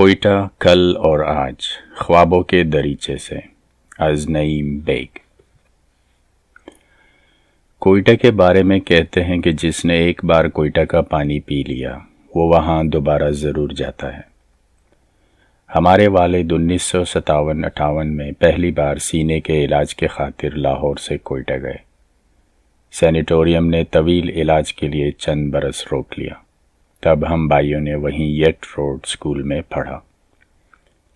کوئٹہ کل اور آج خوابوں کے دریچے سے از نعیم بیگ۔ کوئٹہ کے بارے میں کہتے ہیں کہ جس نے ایک بار کوئٹہ کا پانی پی لیا وہ وہاں دوبارہ ضرور جاتا ہے۔ ہمارے والد 1957-58 میں پہلی بار سینے کے علاج کے خاطر لاہور سے کوئٹہ گئے۔ سینیٹوریم نے طویل علاج کے لیے چند برس روک لیا۔ تب ہم بھائیوں نے وہیں یٹ روڈ اسکول میں پڑھا۔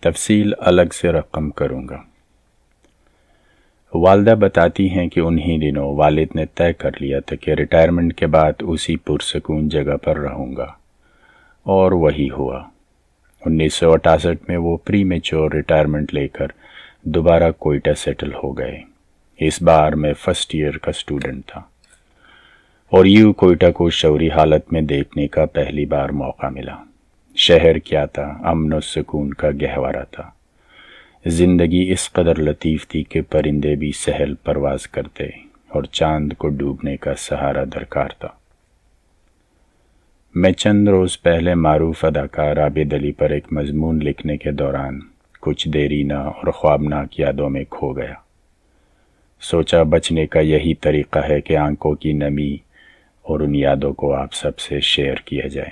تفصیل الگ سے رقم کروں گا۔ والدہ بتاتی ہیں کہ انہی دنوں والد نے طے کر لیا تھا کہ ریٹائرمنٹ کے بعد اسی پرسکون جگہ پر رہوں گا، اور وہی ہوا۔ 1968 میں وہ پری میچور ریٹائرمنٹ لے کر دوبارہ کوئٹہ سیٹل ہو گئے۔ اس بار میں فرسٹ ایئر کا اسٹوڈنٹ تھا، اور یوں کوئٹہ کو شعوری حالت میں دیکھنے کا پہلی بار موقع ملا۔ شہر کیا تھا، امن و سکون کا گہوارہ تھا۔ زندگی اس قدر لطیف تھی کہ پرندے بھی سہل پرواز کرتے اور چاند کو ڈوبنے کا سہارا درکار تھا۔ میں چند روز پہلے معروف اداکار عابد علی پر ایک مضمون لکھنے کے دوران کچھ دیرینہ اور خوابناک یادوں میں کھو گیا۔ سوچا بچنے کا یہی طریقہ ہے کہ آنکھوں کی نمی اور ان یادوں کو آپ سب سے شیئر کیا جائے۔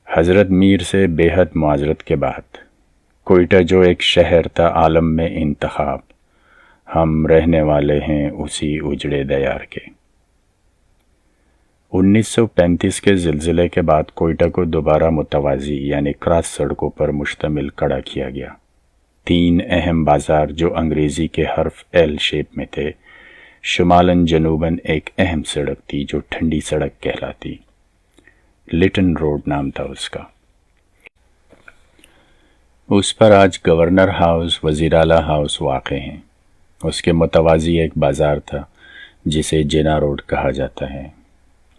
حضرت میر سے بے حد معذرت کے بعد کوئٹہ جو ایک شہر تھا عالم میں انتخاب، ہم رہنے والے ہیں اسی اجڑے دیار کے۔ 1935 کے زلزلے کے بعد کوئٹہ کو دوبارہ متوازی یعنی کراس سڑکوں پر مشتمل کھڑا کیا گیا۔ 3 اہم بازار جو انگریزی کے حرف ایل شیپ میں تھے، شمالاً جنوباً ایک اہم سڑک تھی جو ٹھنڈی سڑک کہلاتی، لٹن روڈ نام تھا اس کا۔ اس پر آج گورنر ہاؤس، وزیراعلیٰ ہاؤس واقع ہیں۔ اس کے متوازی ایک بازار تھا جسے جنا روڈ کہا جاتا ہے۔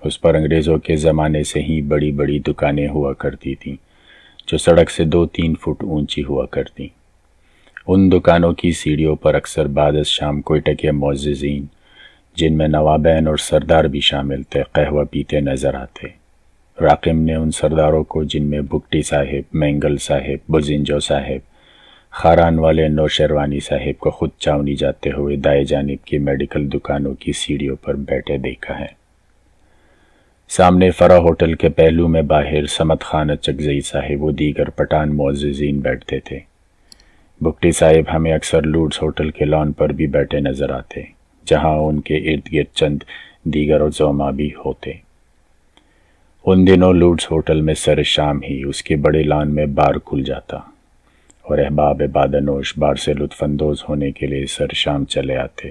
اس پر انگریزوں کے زمانے سے ہی بڑی بڑی دکانیں ہوا کرتی تھیں جو سڑک سے 2-3 فٹ اونچی ہوا کرتی۔ ان دکانوں کی سیڑھیوں پر اکثر بعد از شام کوئٹہ کے معززین، جن میں نوابین اور سردار بھی شامل تھے، قہوہ پیتے نظر آتے۔ راقم نے ان سرداروں کو، جن میں بگٹی صاحب، مینگل صاحب، بزنجو صاحب، خاران والے نوشیروانی صاحب کو خود چاونی جاتے ہوئے دائیں جانب کی میڈیکل دکانوں کی سیڑھیوں پر بیٹھے دیکھا ہے۔ سامنے فرح ہوٹل کے پہلو میں باہر سمت خان چکزئی صاحب و دیگر پٹھان معززین بیٹھتے تھے۔ بگٹی صاحب ہمیں اکثر لوڈس ہوٹل کے لان پر بھی بیٹھے نظر آتے، جہاں ان کے ارد گرد چند دیگر عزما بھی ہوتے۔ ان دنوں لوڈس ہوٹل میں سر شام ہی اس کے بڑے لان میں بار کھل جاتا، اور احباب بادنوش بار سے لطف اندوز ہونے کے لیے سر شام چلے آتے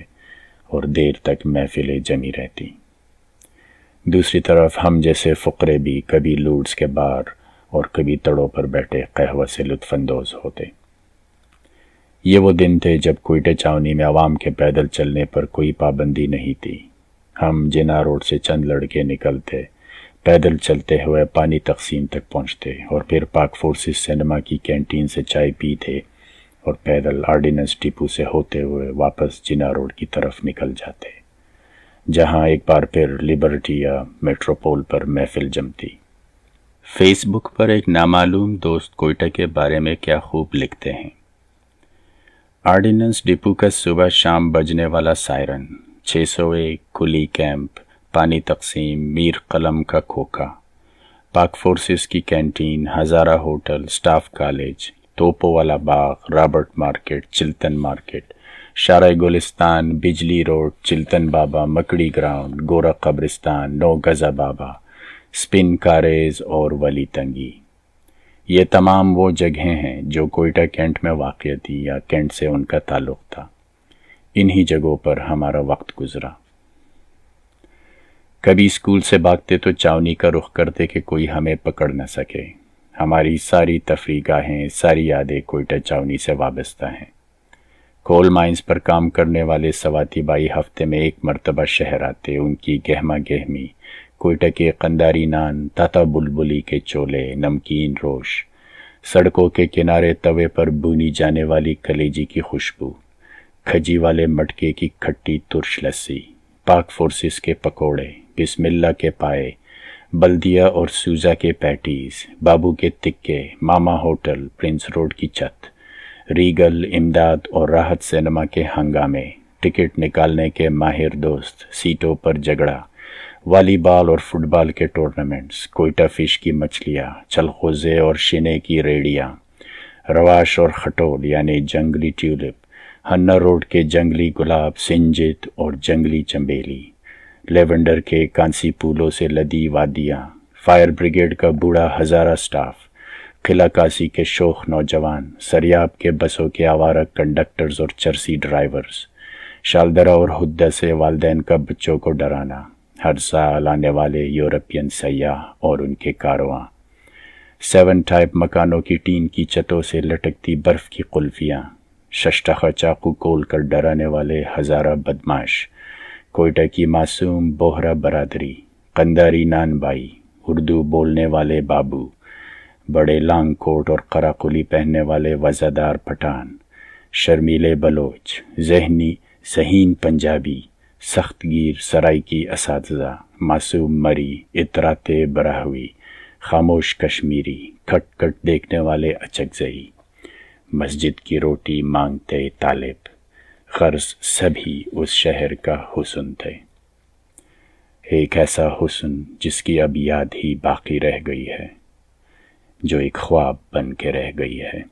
اور دیر تک محفلیں جمی رہتی۔ دوسری طرف ہم جیسے فقرے بھی کبھی لوڈس کے بار اور کبھی تڑوں پر بیٹھے قہوہ سے لطف اندوز ہوتے۔ یہ وہ دن تھے جب کوئٹہ چاونی میں عوام کے پیدل چلنے پر کوئی پابندی نہیں تھی۔ ہم جنا روڈ سے چند لڑکے نکلتے، پیدل چلتے ہوئے پانی تقسیم تک پہنچتے، اور پھر پاک فورسز سینما کی کینٹین سے چائے پیتے اور پیدل آرڈیننس ڈپو سے ہوتے ہوئے واپس جنا روڈ کی طرف نکل جاتے، جہاں ایک بار پھر لبرٹی یا میٹروپول پر محفل جمتی۔ فیس بک پر ایک نامعلوم دوست کوئٹہ کے بارے میں کیا خوب لکھتے ہیں۔ آرڈیننس ڈپو کا صبح شام بجنے والا سائرن، 601 کلی کیمپ، پانی تقسیم، میر قلم کا کھوکھا، پاک فورسز کی canteen, Hazara hotel, staff college, توپو والا باغ، رابرٹ مارکیٹ، چلتن مارکیٹ، شارع گلستان، بجلی روڈ، چلتن بابا، مکڑی گراؤنڈ، گورا قبرستان، 9 گزا بابا، سپن کاریز اور ولی تنگی۔ یہ تمام وہ جگہیں ہیں جو کوئٹہ کینٹ میں واقع تھی یا کینٹ سے ان کا تعلق تھا۔ انہی جگہوں پر ہمارا وقت گزرا۔ کبھی اسکول سے بھاگتے تو چاونی کا رخ کرتے کہ کوئی ہمیں پکڑ نہ سکے۔ ہماری ساری تفریح گاہیں، ساری یادیں کوئٹہ چاونی سے وابستہ ہیں۔ کول مائنز پر کام کرنے والے سواتی بائی ہفتے میں ایک مرتبہ شہر آتے۔ ان کی گہما گہمی، کوئٹہ کے قنداری نان، تاتا بلبلی کے چولے، نمکین روش، سڑکوں کے کنارے توے پر بھونی جانے والی کلیجی کی خوشبو، کھجی والے مٹکے کی کھٹی ترش لسی، پاک فورسز کے پکوڑے، بسم اللہ کے پائے، بلدیا اور سوزا کے پیٹیز، بابو کے تکے، ماما ہوٹل، پرنس روڈ کی چھت، ریگل، امداد اور راحت سینما کے ہنگامے، ٹکٹ نکالنے کے ماہر دوست، سیٹوں پر جھگڑا، والی بال اور فٹ بال کے ٹورنامنٹس، کوئٹہ فش کی مچھلیاں، چلخوزے اور شینے کی ریڑیاں، رواش اور خٹول یعنی جنگلی ٹیولپ، ہنہ روڈ کے جنگلی گلاب، سنجت اور جنگلی چنبیلی، لیونڈر کے کانسی پھولوں سے لدی وادیاں، فائر بریگیڈ کا بوڑھا ہزارہ سٹاف، قلعہ کاسی کے شوخ نوجوان، سریاب کے بسوں کے آوارہ کنڈکٹرز اور چرسی ڈرائیورز، شالدرہ اور ہدہ سے والدین کا بچوں کو ڈرانا، ہر سال آنے والے یورپین سیاح اور ان کے کارواں، 7 ٹائپ مکانوں کی ٹین کی چھتوں سے لٹکتی برف کی قلفیاں، ششٹخا چاقو کھول کر ڈرانے والے ہزارہ بدماش، کوئٹہ کی معصوم بوہرا برادری، قنداری نان بائی، اردو بولنے والے بابو، بڑے لانگ کوٹ اور قراقلی پہننے والے وزادار پٹھان، شرمیلے بلوچ، ذہین پنجابی، سخت گیر سرائکی اساتذہ، معصوم مری، اطراتے براہوی، خاموش کشمیری، کھٹ کھٹ دیکھنے والے اچکزئی، مسجد کی روٹی مانگتے طالب، غرض سبھی اس شہر کا حسن تھے، ایک ایسا حسن جس کی اب یاد ہی باقی رہ گئی ہے، جو ایک خواب بن کے رہ گئی ہے۔